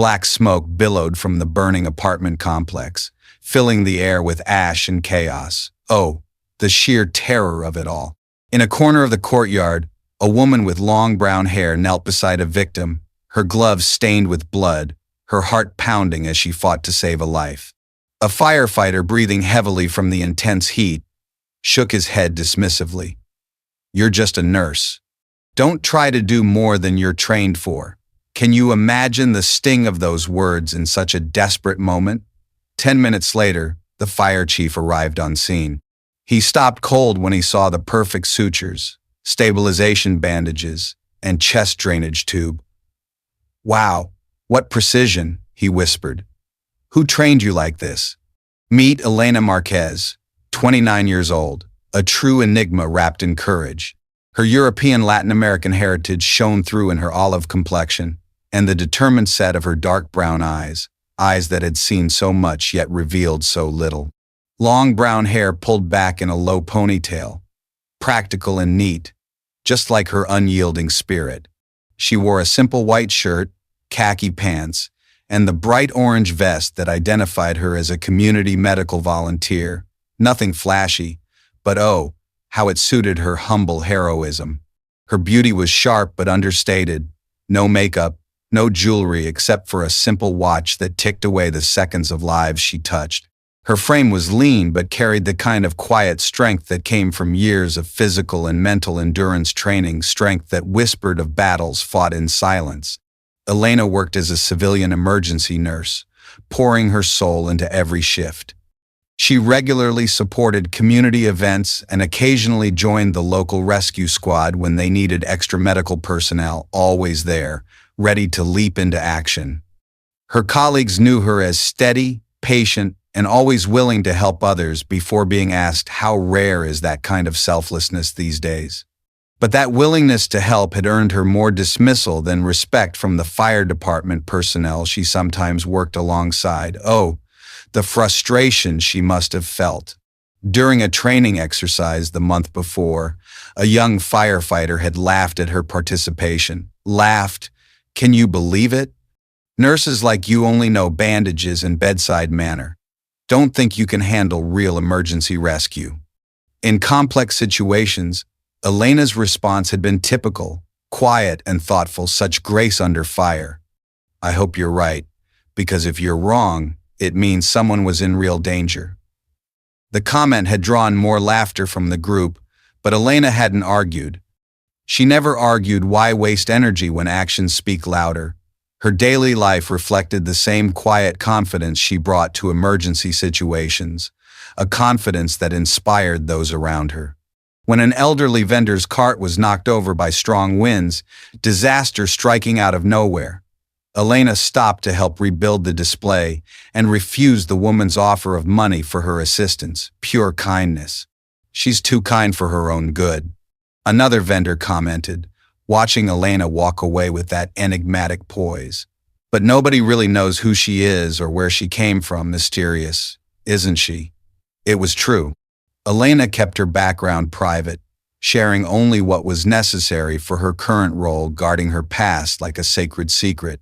Black smoke billowed from the burning apartment complex, filling the air with ash and chaos. Oh, the sheer terror of it all. In a corner of the courtyard, a woman with long brown hair knelt beside a victim, her gloves stained with blood, her heart pounding as she fought to save a life. A firefighter, breathing heavily from the intense heat, shook his head dismissively. "You're just a nurse. Don't try to do more than you're trained for." Can you imagine the sting of those words in such a desperate moment? 10 minutes later, the fire chief arrived on scene. He stopped cold when he saw the perfect sutures, stabilization bandages, and chest drainage tube. "Wow, what precision," he whispered. "Who trained you like this?" Meet Elena Marquez, 29 years old, a true enigma wrapped in courage. Her European Latin American heritage shone through in her olive complexion and the determined set of her dark brown eyes, eyes that had seen so much yet revealed so little. Long brown hair pulled back in a low ponytail, practical and neat, just like her unyielding spirit. She wore a simple white shirt, khaki pants, and the bright orange vest that identified her as a community medical volunteer. Nothing flashy, but oh, how it suited her humble heroism. Her beauty was sharp but understated. No makeup, no jewelry except for a simple watch that ticked away the seconds of lives she touched. Her frame was lean but carried the kind of quiet strength that came from years of physical and mental endurance training, strength that whispered of battles fought in silence. Elena worked as a civilian emergency nurse, pouring her soul into every shift. She regularly supported community events and occasionally joined the local rescue squad when they needed extra medical personnel, always there, ready to leap into action. Her colleagues knew her as steady, patient, and always willing to help others before being asked how rare is that kind of selflessness these days. But that willingness to help had earned her more dismissal than respect from the fire department personnel she sometimes worked alongside. Oh, the frustration she must have felt. During a training exercise the month before, a young firefighter had laughed at her participation. Laughed. Can you believe it? Nurses like you only know bandages and bedside manner. Don't think you can handle real emergency rescue. In complex situations, Elena's response had been typical, quiet and thoughtful, such grace under fire. I hope you're right, because if you're wrong, it means someone was in real danger. The comment had drawn more laughter from the group, but Elena hadn't argued. She never argued. Why waste energy when actions speak louder? Her daily life reflected the same quiet confidence she brought to emergency situations, a confidence that inspired those around her. When an elderly vendor's cart was knocked over by strong winds, disaster striking out of nowhere, Elena stopped to help rebuild the display and refused the woman's offer of money for her assistance. Pure kindness. She's too kind for her own good. Another vendor commented, watching Elena walk away with that enigmatic poise. But nobody really knows who she is or where she came from. Mysterious, isn't she? It was true. Elena kept her background private, sharing only what was necessary for her current role, guarding her past like a sacred secret.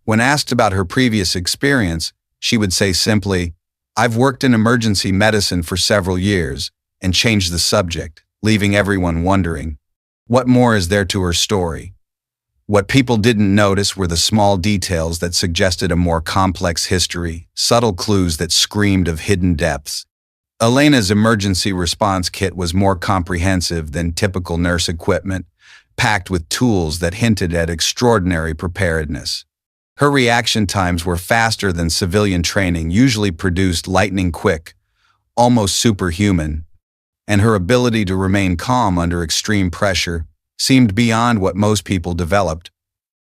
When asked about her previous experience, she would say simply, "I've worked in emergency medicine for several years," and change the subject, leaving everyone wondering, what more is there to her story? What people didn't notice were the small details that suggested a more complex history, subtle clues that screamed of hidden depths. Elena's emergency response kit was more comprehensive than typical nurse equipment, packed with tools that hinted at extraordinary preparedness. Her reaction times were faster than civilian training usually produced, lightning quick, almost superhuman, and her ability to remain calm under extreme pressure seemed beyond what most people developed.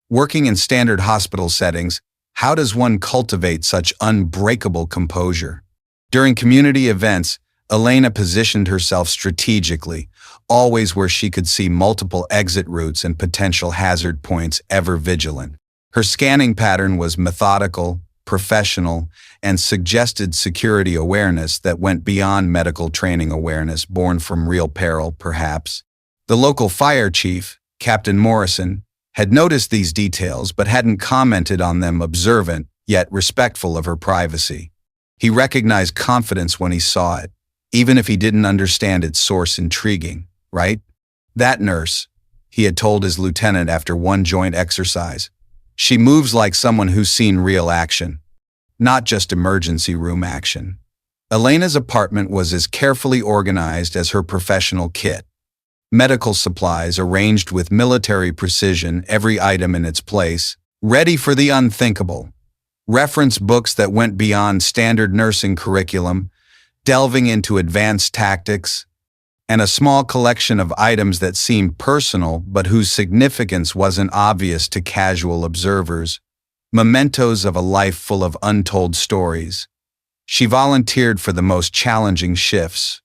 Working in standard hospital settings, how does one cultivate such unbreakable composure? During community events, Elena positioned herself strategically, always where she could see multiple exit routes and potential hazard points, ever vigilant. Her scanning pattern was methodical, professional, and suggested security awareness that went beyond medical training awareness born from real peril, perhaps. The local fire chief, Captain Morrison, had noticed these details but hadn't commented on them, observant, yet respectful of her privacy. He recognized confidence when he saw it, even if he didn't understand its source. Intriguing, right? That nurse, he had told his lieutenant after one joint exercise. She moves like someone who's seen real action, not just emergency room action. Elena's apartment was as carefully organized as her professional kit. Medical supplies arranged with military precision, every item in its place, ready for the unthinkable. Reference books that went beyond standard nursing curriculum, delving into advanced tactics, and a small collection of items that seemed personal but whose significance wasn't obvious to casual observers. Mementos of a life full of untold stories. She volunteered for the most challenging shifts.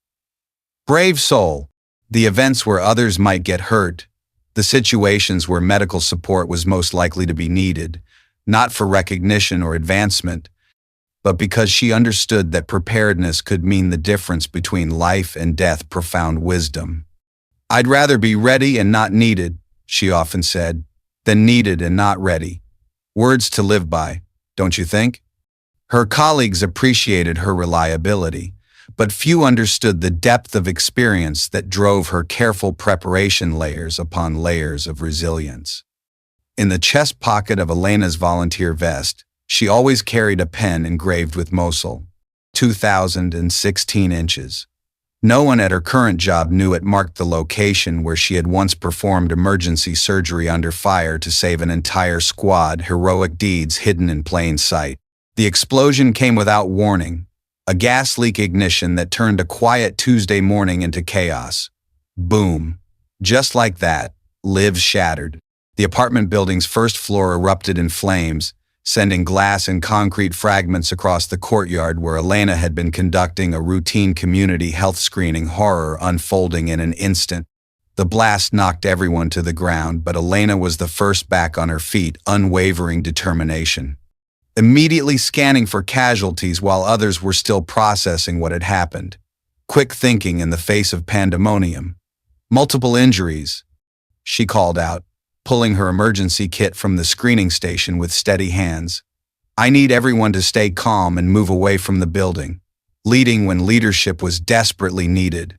Brave soul. The events where others might get hurt, the situations where medical support was most likely to be needed, not for recognition or advancement, but because she understood that preparedness could mean the difference between life and death. Profound wisdom. I'd rather be ready and not needed, she often said, than needed and not ready. Words to live by, don't you think? Her colleagues appreciated her reliability, but few understood the depth of experience that drove her careful preparation, layers upon layers of resilience. In the chest pocket of Elena's volunteer vest, she always carried a pen engraved with Mosul, 2016 inches. No one at her current job knew it marked the location where she had once performed emergency surgery under fire to save an entire squad. Heroic deeds hidden in plain sight. The explosion came without warning, a gas leak ignition that turned a quiet Tuesday morning into chaos. Boom. Just like that, lives shattered. The apartment building's first floor erupted in flames, sending glass and concrete fragments across the courtyard where Elena had been conducting a routine community health screening. Horror unfolding in an instant. The blast knocked everyone to the ground, but Elena was the first back on her feet, unwavering determination. Immediately scanning for casualties while others were still processing what had happened. Quick thinking in the face of pandemonium. Multiple injuries, she called out, pulling her emergency kit from the screening station with steady hands. I need everyone to stay calm and move away from the building, leading when leadership was desperately needed.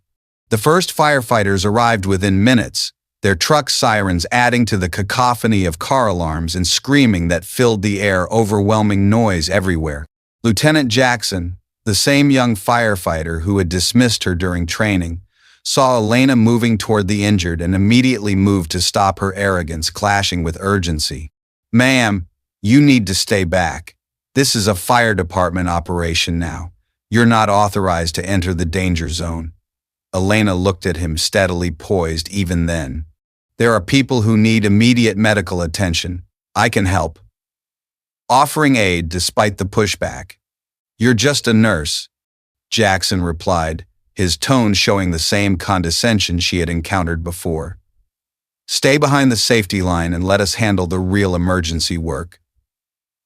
The first firefighters arrived within minutes, their truck sirens adding to the cacophony of car alarms and screaming that filled the air, overwhelming noise everywhere. Lieutenant Jackson, the same young firefighter who had dismissed her during training, saw Elena moving toward the injured and immediately moved to stop her arrogance clashing with urgency. Ma'am, you need to stay back. This is a fire department operation now. You're not authorized to enter the danger zone. Elena looked at him, steadily poised even then. There are people who need immediate medical attention. I can help. Offering aid despite the pushback. You're just a nurse, Jackson replied, his tone showing the same condescension she had encountered before. Stay behind the safety line and let us handle the real emergency work.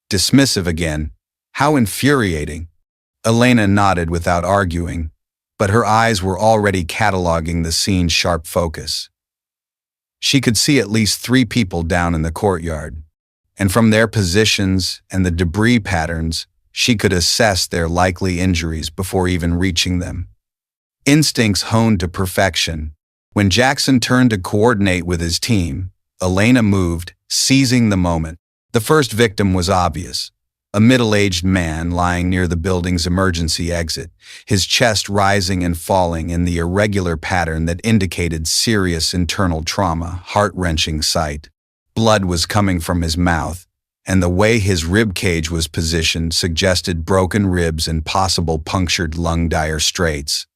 Dismissive again. How infuriating. Elena nodded without arguing, but her eyes were already cataloging the scene's sharp focus. She could see at least 3 people down in the courtyard, and from their positions and the debris patterns, she could assess their likely injuries before even reaching them. Instincts honed to perfection. When Jackson turned to coordinate with his team, Elena moved, seizing the moment. The first victim was obvious. A middle-aged man lying near the building's emergency exit, his chest rising and falling in the irregular pattern that indicated serious internal trauma. Heart-wrenching sight. Blood was coming from his mouth, and the way his rib cage was positioned suggested broken ribs and possible punctured lung. Dire straits.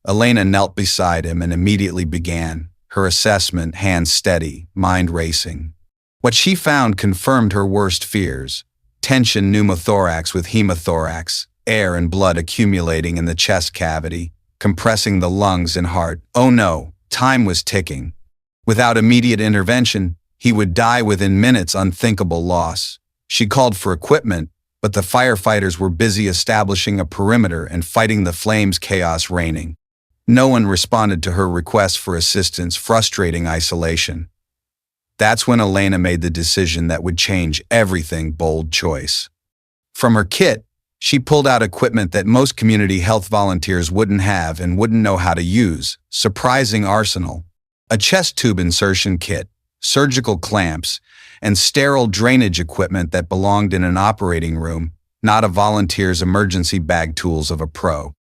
Elena knelt beside him and immediately began her assessment, hands steady, mind racing. What she found confirmed her worst fears. Tension pneumothorax with hemothorax, air and blood accumulating in the chest cavity, compressing the lungs and heart. Oh no, time was ticking. Without immediate intervention, he would die within minutes. Unthinkable loss. She called for equipment, but the firefighters were busy establishing a perimeter and fighting the flames. Chaos reigning. No one responded to her request for assistance, frustrating isolation. That's when Elena made the decision that would change everything. Bold choice. From her kit, she pulled out equipment that most community health volunteers wouldn't have and wouldn't know how to use. Surprising arsenal. A chest tube insertion kit, surgical clamps, and sterile drainage equipment that belonged in an operating room, not a volunteer's emergency bag tools of a pro.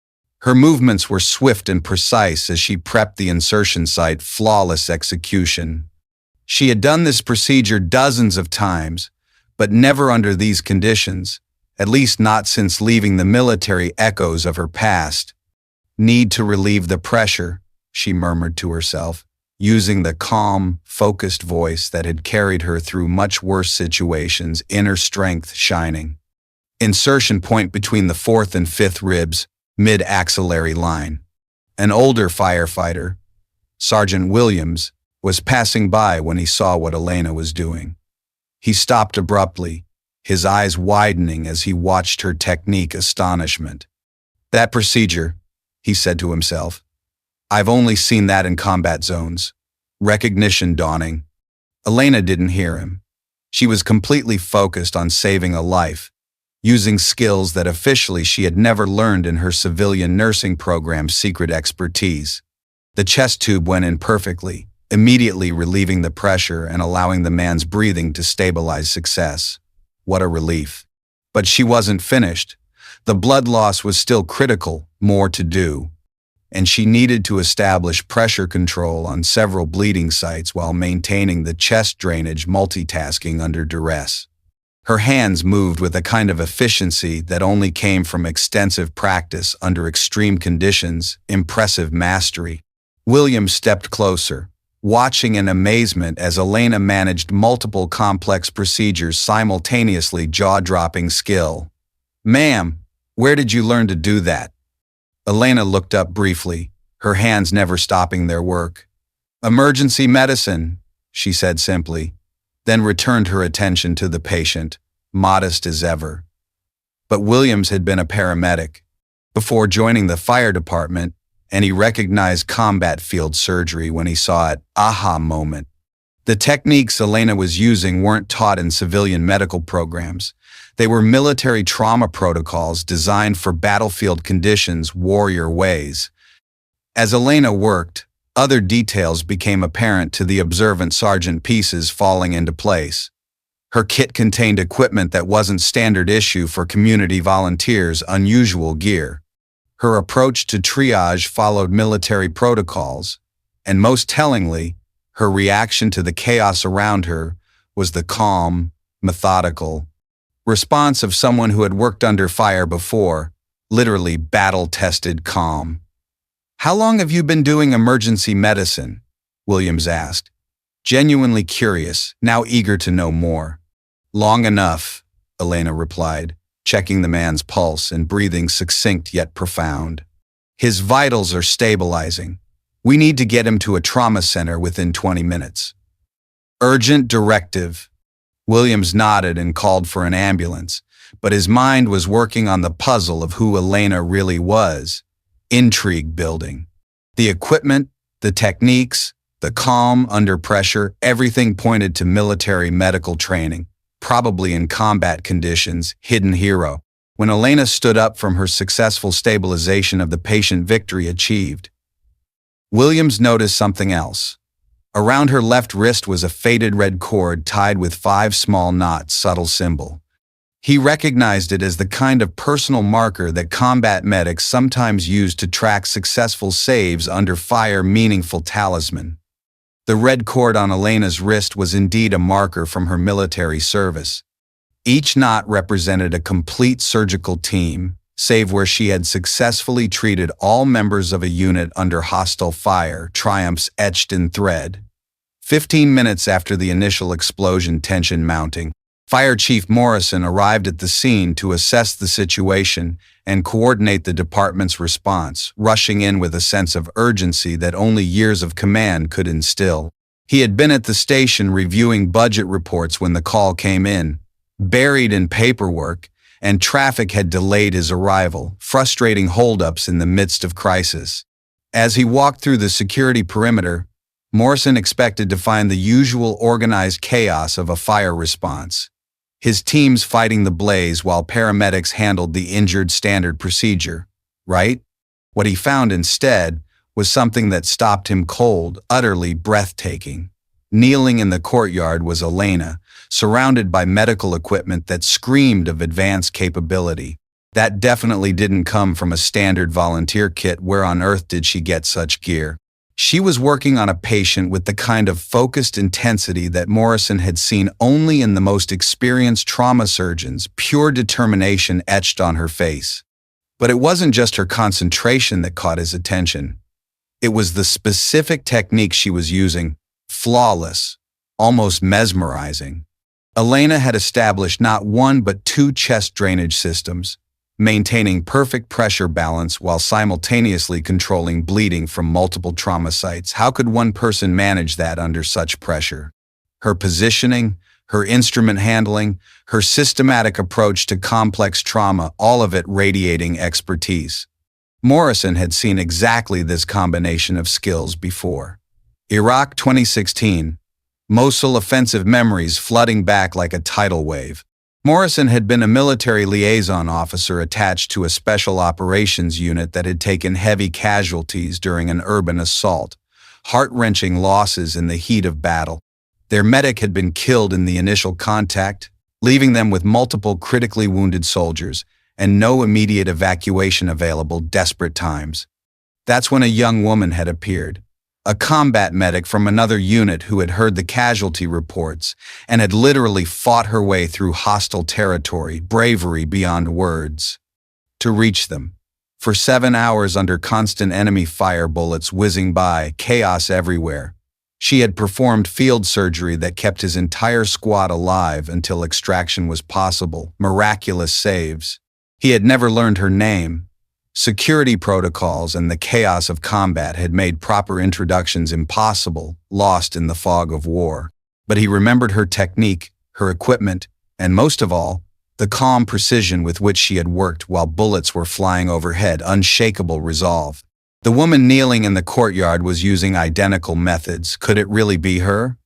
Her movements were swift and precise as she prepped the insertion site. Flawless execution. She had done this procedure dozens of times, but never under these conditions, at least not since leaving the military. Echoes of her past. Need to relieve the pressure, she murmured to herself, using the calm, focused voice that had carried her through much worse situations. Inner strength shining. Insertion point between the fourth and fifth ribs, mid-axillary line. An older firefighter, Sergeant Williams, was passing by when he saw what Elena was doing. He stopped abruptly, his eyes widening as he watched her technique. Astonishment. That procedure, he said to himself. I've only seen that in combat zones. Recognition dawning. Elena didn't hear him. She was completely focused on saving a life, using skills that officially she had never learned in her civilian nursing program's secret expertise. The chest tube went in perfectly, immediately relieving the pressure and allowing the man's breathing to stabilize. Success. What a relief. But she wasn't finished. The blood loss was still critical, more to do, and she needed to establish pressure control on several bleeding sites while maintaining the chest drainage. Multitasking under duress. Her hands moved with a kind of efficiency that only came from extensive practice under extreme conditions. Impressive mastery. William stepped closer, watching in amazement as Elena managed multiple complex procedures simultaneously. Jaw-dropping skill. Ma'am, where did you learn to do that? Elena looked up briefly, her hands never stopping their work. Emergency medicine, she said simply, then returned her attention to the patient, modest as ever. But Williams had been a paramedic before joining the fire department, and he recognized combat field surgery when he saw it. Aha moment. The techniques Elena was using weren't taught in civilian medical programs. They were military trauma protocols designed for battlefield conditions. Warrior ways. As Elena worked, other details became apparent to the observant sergeant. Pieces falling into place. Her kit contained equipment that wasn't standard issue for community volunteers. Unusual gear. Her approach to triage followed military protocols, and most tellingly, her reaction to the chaos around her was the calm, methodical response of someone who had worked under fire before, literally battle-tested calm. How long have you been doing emergency medicine? Williams asked, genuinely curious, now eager to know more. Long enough, Elena replied, checking the man's pulse and breathing succinct yet profound. His vitals are stabilizing. We need to get him to a trauma center within 20 minutes. Urgent directive. Williams nodded and called for an ambulance, but his mind was working on the puzzle of who Elena really was. Intrigue building. The equipment, the techniques, the calm under pressure, everything pointed to military medical training, probably in combat conditions. Hidden hero. When Elena stood up from her successful stabilization of the patient, victory achieved. Williams noticed something else. Around her left wrist was a faded red cord tied with 5 small knots. Subtle symbol. He recognized it as the kind of personal marker that combat medics sometimes use to track successful saves under fire. Meaningful talisman. The red cord on Elena's wrist was indeed a marker from her military service. Each knot represented a complete surgical team, save where she had successfully treated all members of a unit under hostile fire. Triumphs etched in thread. 15 minutes after the initial explosion, tension mounting, Fire Chief Morrison arrived at the scene to assess the situation and coordinate the department's response, rushing in with a sense of urgency that only years of command could instill. He had been at the station reviewing budget reports when the call came in, buried in paperwork, and traffic had delayed his arrival, frustrating holdups in the midst of crisis. As he walked through the security perimeter, Morrison expected to find the usual organized chaos of a fire response. His teams fighting the blaze while paramedics handled the injured standard procedure, right? What he found instead was something that stopped him cold, utterly breathtaking. Kneeling in the courtyard was Elena, surrounded by medical equipment that screamed of advanced capability. That definitely didn't come from a standard volunteer kit. Where on earth did she get such gear? She was working on a patient with the kind of focused intensity that Morrison had seen only in the most experienced trauma surgeons, pure determination etched on her face. But it wasn't just her concentration that caught his attention. It was the specific technique she was using, flawless, almost mesmerizing. Elena had established not one but two chest drainage systems, maintaining perfect pressure balance while simultaneously controlling bleeding from multiple trauma sites. How could one person manage that under such pressure? Her positioning, her instrument handling, her systematic approach to complex trauma, all of it radiating expertise. Morrison had seen exactly this combination of skills before. Iraq 2016. Mosul offensive memories flooding back like a tidal wave. Morrison had been a military liaison officer attached to a special operations unit that had taken heavy casualties during an urban assault, heart-wrenching losses in the heat of battle. Their medic had been killed in the initial contact, leaving them with multiple critically wounded soldiers and no immediate evacuation available. Desperate times. That's when a young woman had appeared. A combat medic from another unit who had heard the casualty reports and had literally fought her way through hostile territory, bravery beyond words. To reach them. For 7 hours under constant enemy fire, bullets whizzing by, chaos everywhere. She had performed field surgery that kept his entire squad alive until extraction was possible, miraculous saves. He had never learned her name. Security protocols and the chaos of combat had made proper introductions impossible, lost in the fog of war. But he remembered her technique, her equipment, and most of all, the calm precision with which she had worked while bullets were flying overhead, unshakable resolve. The woman kneeling in the courtyard was using identical methods. Could it really be her?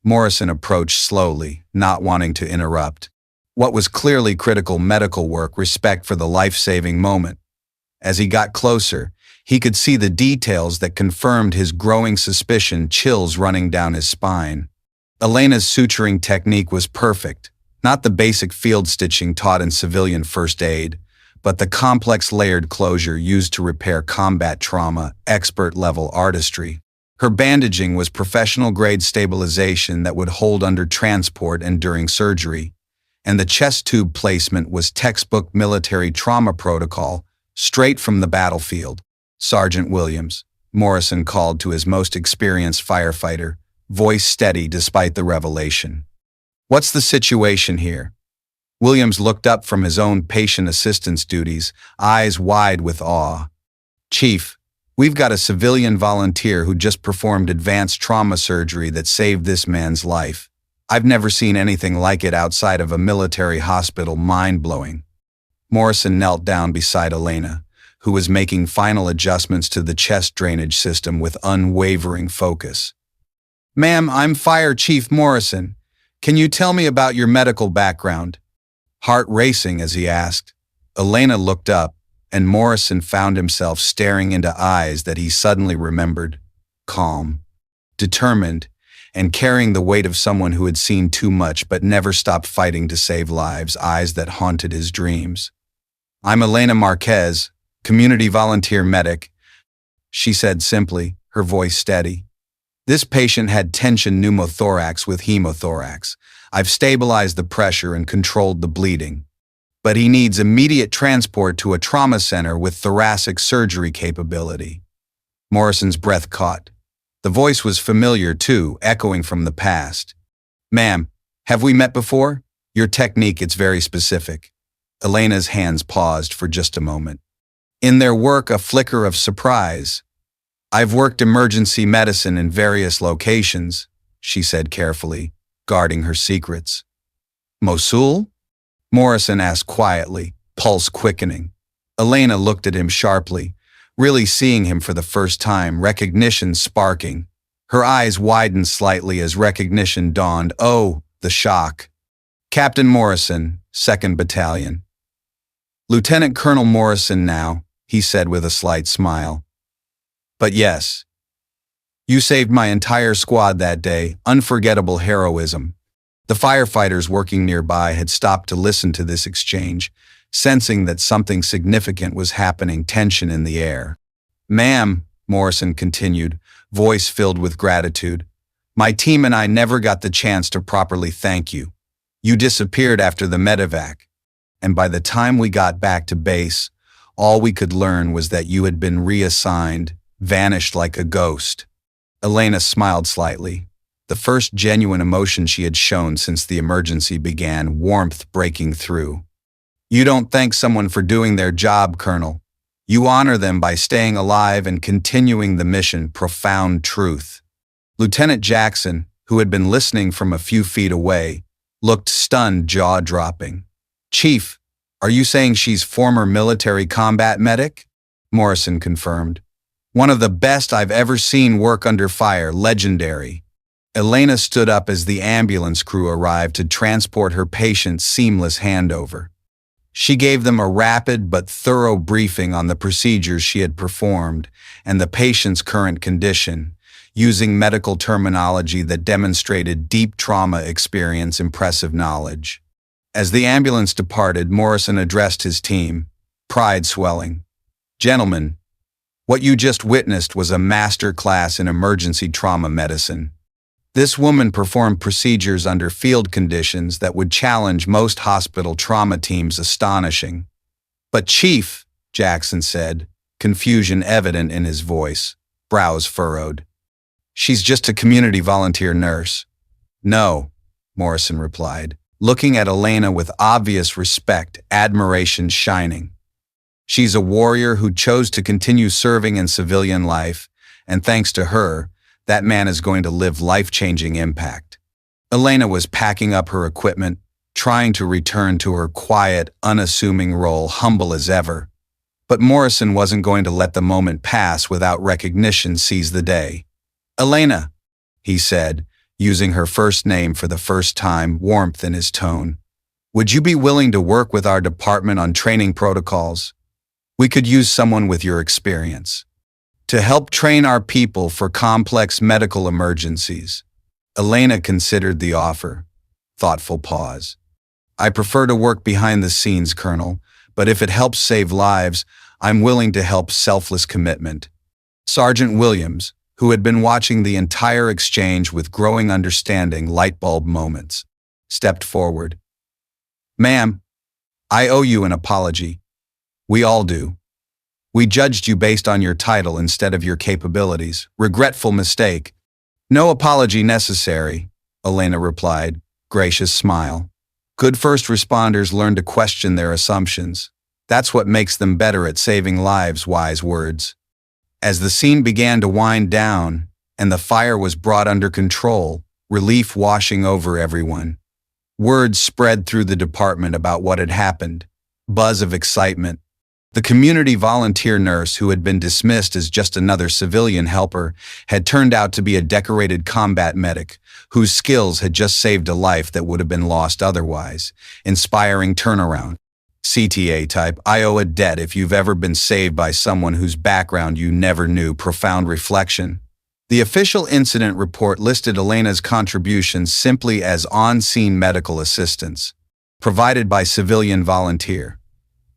Morrison approached slowly, not wanting to interrupt. What was clearly critical medical work, respect for the life-saving moment. As he got closer, he could see the details that confirmed his growing suspicion, chills running down his spine. Elena's suturing technique was perfect, not the basic field stitching taught in civilian first aid, but the complex layered closure used to repair combat trauma, expert-level artistry. Her bandaging was professional-grade stabilization that would hold under transport and during surgery, and the chest tube placement was textbook military trauma protocol, straight from the battlefield. Sergeant Williams, Morrison called to his most experienced firefighter, voice steady despite the revelation. What's the situation here? Williams looked up from his own patient assistance duties, eyes wide with awe. Chief, we've got a civilian volunteer who just performed advanced trauma surgery that saved this man's life. I've never seen anything like it outside of a military hospital. Mind-blowing. Morrison knelt down beside Elena, who was making final adjustments to the chest drainage system with unwavering focus. Ma'am, I'm Fire Chief Morrison. Can you tell me about your medical background? Heart racing as he asked. Elena looked up, and Morrison found himself staring into eyes that he suddenly remembered. Calm, determined, and carrying the weight of someone who had seen too much but never stopped fighting to save lives, eyes that haunted his dreams. I'm Elena Marquez, community volunteer medic, she said simply, her voice steady. This patient had tension pneumothorax with hemothorax. I've stabilized the pressure and controlled the bleeding. But he needs immediate transport to a trauma center with thoracic surgery capability. Morrison's breath caught. The voice was familiar too, echoing from the past. Ma'am, have we met before? Your technique, it's very specific. Elena's hands paused for just a moment. In their work, a flicker of surprise. I've worked emergency medicine in various locations, she said carefully, guarding her secrets. Mosul? Morrison asked quietly, pulse quickening. Elena looked at him sharply, really seeing him for the first time, recognition sparking. Her eyes widened slightly as recognition dawned. Oh, the shock. Captain Morrison, 2nd Battalion. Lieutenant Colonel Morrison now, he said with a slight smile. But yes. You saved my entire squad that day. Unforgettable heroism. The firefighters working nearby had stopped to listen to this exchange, sensing that something significant was happening, tension in the air. Ma'am, Morrison continued, voice filled with gratitude, my team and I never got the chance to properly thank you. You disappeared after the medevac, and by the time we got back to base, all we could learn was that you had been reassigned, vanished like a ghost. Elena smiled slightly, the first genuine emotion she had shown since the emergency began, warmth breaking through. You don't thank someone for doing their job, Colonel. You honor them by staying alive and continuing the mission. Profound truth. Lieutenant Jackson, who had been listening from a few feet away, looked stunned, jaw-dropping. Chief, are you saying she's former military combat medic? Morrison confirmed. One of the best I've ever seen work under fire, legendary. Elena stood up as the ambulance crew arrived to transport her patient's seamless handover. She gave them a rapid but thorough briefing on the procedures she had performed and the patient's current condition, using medical terminology that demonstrated deep trauma experience, impressive knowledge. As the ambulance departed, Morrison addressed his team, pride swelling. Gentlemen, what you just witnessed was a master class in emergency trauma medicine. This woman performed procedures under field conditions that would challenge most hospital trauma teams. Astonishing. But Chief, Jackson said, confusion evident in his voice, brows furrowed. She's just a community volunteer nurse. No, Morrison replied, looking at Elena with obvious respect, admiration shining. She's a warrior who chose to continue serving in civilian life, and thanks to her, that man is going to live life-changing impact. Elena was packing up her equipment, trying to return to her quiet, unassuming role, humble as ever. But Morrison wasn't going to let the moment pass without recognition seize the day. Elena, he said, using her first name for the first time, warmth in his tone. Would you be willing to work with our department on training protocols? We could use someone with your experience to help train our people for complex medical emergencies. Elena considered the offer. Thoughtful pause. I prefer to work behind the scenes, Colonel, but if it helps save lives, I'm willing to help. Selfless commitment. Sergeant Williams, who had been watching the entire exchange with growing understanding, light bulb moments, stepped forward. Ma'am, I owe you an apology. We all do. We judged you based on your title instead of your capabilities. Regretful mistake. No apology necessary, Elena replied, gracious smile. Good first responders learn to question their assumptions. That's what makes them better at saving lives. Wise words. As the scene began to wind down and the fire was brought under control, relief washing over everyone. Word spread through the department about what had happened. Buzz of excitement. The community volunteer nurse who had been dismissed as just another civilian helper had turned out to be a decorated combat medic whose skills had just saved a life that would have been lost otherwise. Inspiring turnaround. CTA type, I owe a debt if you've ever been saved by someone whose background you never knew. Profound reflection. The official incident report listed Elena's contributions simply as on-scene medical assistance, provided by civilian volunteer.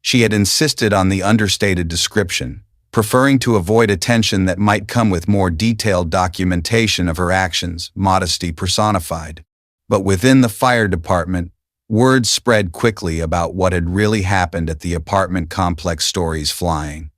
She had insisted on the understated description, preferring to avoid attention that might come with more detailed documentation of her actions, modesty personified. But within the fire department, word spread quickly about what had really happened at the apartment complex. Stories flying.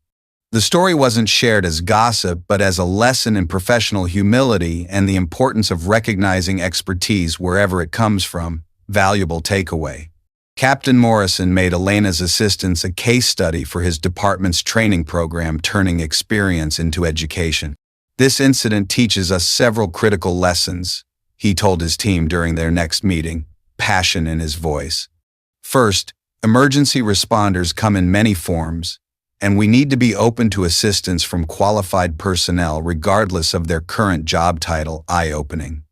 The story wasn't shared as gossip, but as a lesson in professional humility and the importance of recognizing expertise wherever it comes from. Valuable takeaway. Captain Morrison made Elena's assistance a case study for his department's training program, turning experience into education. This incident teaches us several critical lessons, he told his team during their next meeting, passion in his voice. First, emergency responders come in many forms, and we need to be open to assistance from qualified personnel regardless of their current job title. Eye-opening.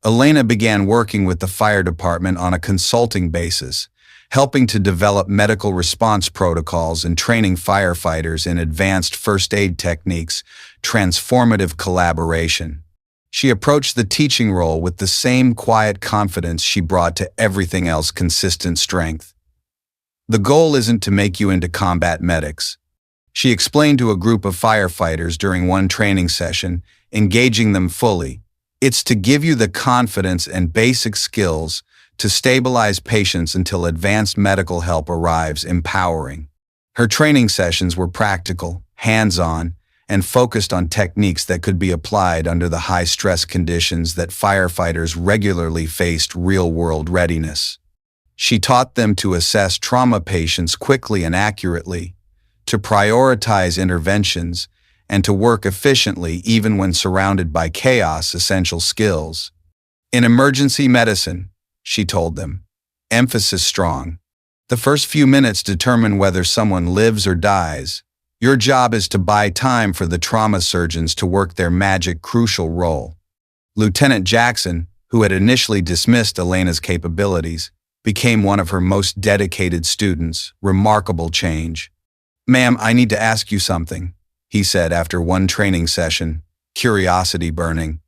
Elena began working with the fire department on a consulting basis, helping to develop medical response protocols and training firefighters in advanced first aid techniques. Transformative collaboration. She approached the teaching role with the same quiet confidence she brought to everything else. Consistent strength. The goal isn't to make you into combat medics, she explained to a group of firefighters during one training session, engaging them fully. It's to give you the confidence and basic skills to stabilize patients until advanced medical help arrives. Empowering. Her training sessions were practical, hands-on, and focused on techniques that could be applied under the high-stress conditions that firefighters regularly faced. Real-world readiness. She taught them to assess trauma patients quickly and accurately, to prioritize interventions, and to work efficiently even when surrounded by chaos. Essential skills. In emergency medicine, she told them, emphasis strong. The first few minutes determine whether someone lives or dies. Your job is to buy time for the trauma surgeons to work their magic. Crucial role. Lieutenant Jackson, who had initially dismissed Elena's capabilities, became one of her most dedicated students. Remarkable change. Ma'am, I need to ask you something, he said after one training session, curiosity burning.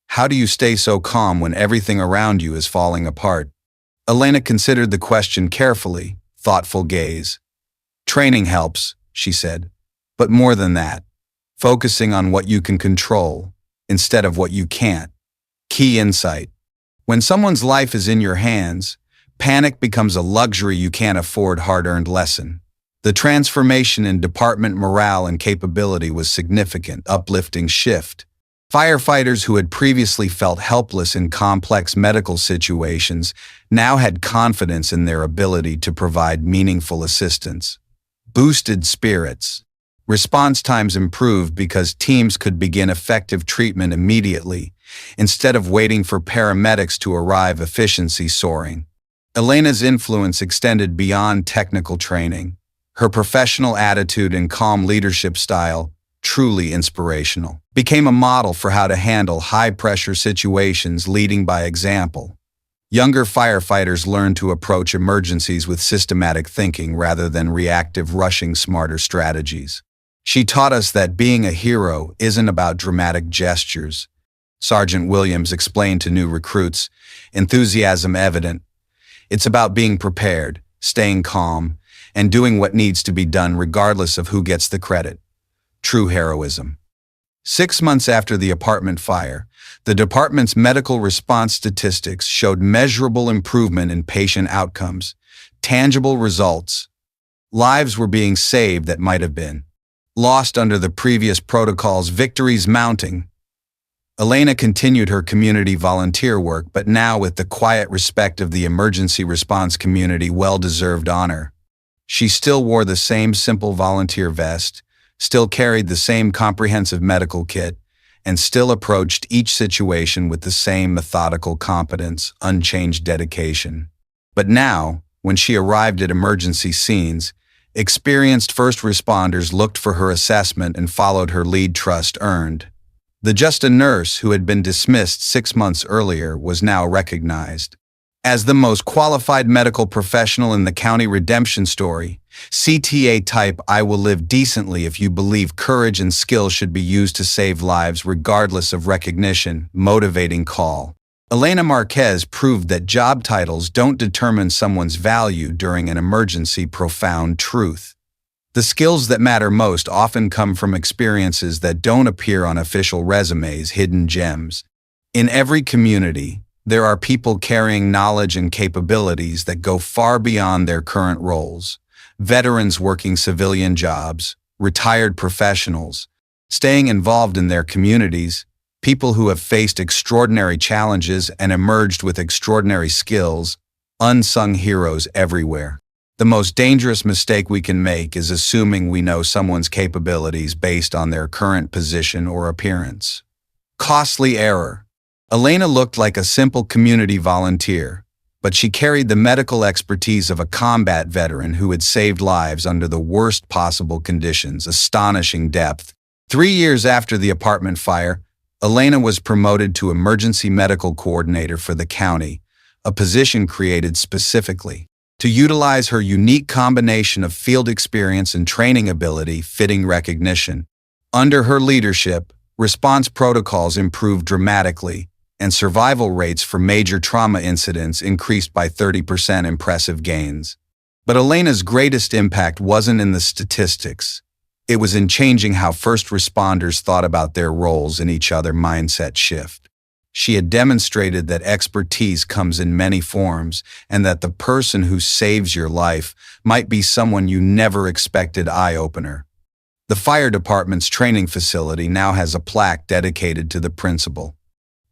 How do you stay so calm when everything around you is falling apart? Elena considered the question carefully, thoughtful gaze. Training helps, she said, but more than that, focusing on what you can control instead of what you can't. Key insight. When someone's life is in your hands, panic becomes a luxury you can't afford. Hard-earned lesson. The transformation in department morale and capability was significant. Uplifting shift. Firefighters who had previously felt helpless in complex medical situations now had confidence in their ability to provide meaningful assistance. Boosted spirits. Response times improved because teams could begin effective treatment immediately, instead of waiting for paramedics to arrive. Efficiency soaring. Elena's influence extended beyond technical training. Her professional attitude and calm leadership style, truly inspirational, became a model for how to handle high-pressure situations. Leading by example. Younger firefighters learned to approach emergencies with systematic thinking rather than reactive rushing. Smarter strategies. She taught us that being a hero isn't about dramatic gestures. Sergeant Williams explained to new recruits, enthusiasm evident. It's about being prepared, staying calm, and doing what needs to be done regardless of who gets the credit. True heroism. 6 months after the apartment fire, the department's medical response statistics showed measurable improvement in patient outcomes, tangible results. Lives were being saved that might have been lost under the previous protocols. Victories mounting. Elena continued her community volunteer work, but now with the quiet respect of the emergency response community. Well-deserved honor. She still wore the same simple volunteer vest, still carried the same comprehensive medical kit, and still approached each situation with the same methodical competence, unchanged dedication. But now, when she arrived at emergency scenes, experienced first responders looked for her assessment and followed her lead. Trust earned. The just a nurse who had been dismissed 6 months earlier was now recognized as the most qualified medical professional in the county. Redemption story. CTA type. I will live decently if you believe courage and skill should be used to save lives regardless of recognition. Motivating call. Elena Marquez proved that job titles don't determine someone's value during an emergency. Profound truth. The skills that matter most often come from experiences that don't appear on official resumes. Hidden gems. In every community, there are people carrying knowledge and capabilities that go far beyond their current roles. Veterans working civilian jobs, retired professionals, staying involved in their communities, people who have faced extraordinary challenges and emerged with extraordinary skills. Unsung heroes everywhere. The most dangerous mistake we can make is assuming we know someone's capabilities based on their current position or appearance. Costly error. Elena looked like a simple community volunteer, but she carried the medical expertise of a combat veteran who had saved lives under the worst possible conditions. Astonishing depth. 3 years after the apartment fire, Elena was promoted to emergency medical coordinator for the county, a position created specifically to utilize her unique combination of field experience and training ability. Fitting recognition. Under her leadership, response protocols improved dramatically, and survival rates for major trauma incidents increased by 30%. Impressive gains. But Elena's greatest impact wasn't in the statistics. It was in changing how first responders thought about their roles and each other. Mindset shift. She had demonstrated that expertise comes in many forms and that the person who saves your life might be someone you never expected. Eye-opener. The fire department's training facility now has a plaque dedicated to the principle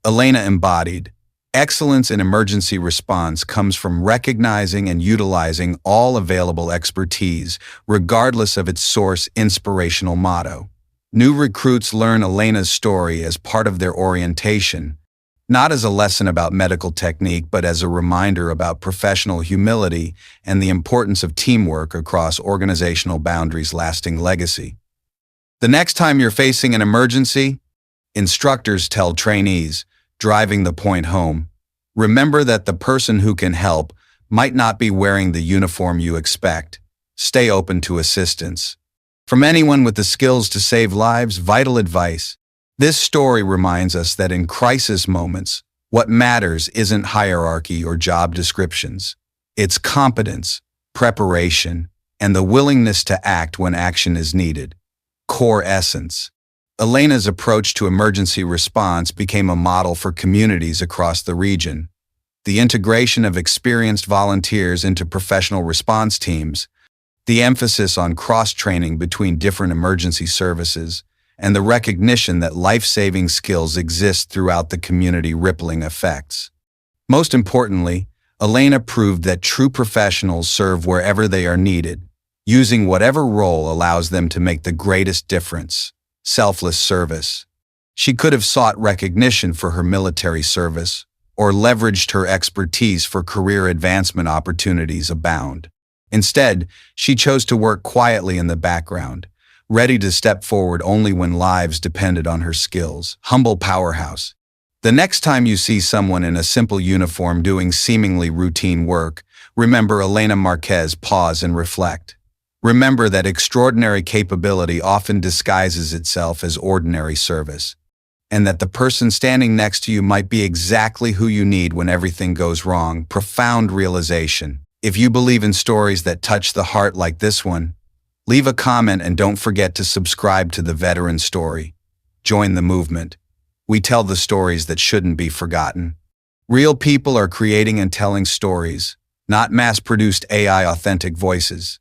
Elena embodied. Excellence in emergency response comes from recognizing and utilizing all available expertise, regardless of its source. Inspirational motto. New recruits learn Elena's story as part of their orientation, not as a lesson about medical technique, but as a reminder about professional humility and the importance of teamwork across organizational boundaries. Lasting legacy. The next time you're facing an emergency, instructors tell trainees, driving the point home, remember that the person who can help might not be wearing the uniform you expect. Stay open to assistance from anyone with the skills to save lives. Vital advice. This story reminds us that in crisis moments, what matters isn't hierarchy or job descriptions. It's competence, preparation, and the willingness to act when action is needed. Core essence. Elena's approach to emergency response became a model for communities across the region. The integration of experienced volunteers into professional response teams, the emphasis on cross-training between different emergency services, and the recognition that life-saving skills exist throughout the community. Rippling effects. Most importantly, Elena proved that true professionals serve wherever they are needed, using whatever role allows them to make the greatest difference. Selfless service. She could have sought recognition for her military service, or leveraged her expertise for career advancement. Opportunities abound. Instead, she chose to work quietly in the background, ready to step forward only when lives depended on her skills. Humble powerhouse. The next time you see someone in a simple uniform doing seemingly routine work, remember Elena Marquez. Pause and reflect. Remember that extraordinary capability often disguises itself as ordinary service, and that the person standing next to you might be exactly who you need when everything goes wrong. Profound realization. If you believe in stories that touch the heart like this one, leave a comment and don't forget to subscribe to The Veteran Story. Join the movement. We tell the stories that shouldn't be forgotten. Real people are creating and telling stories, not mass-produced AI authentic voices.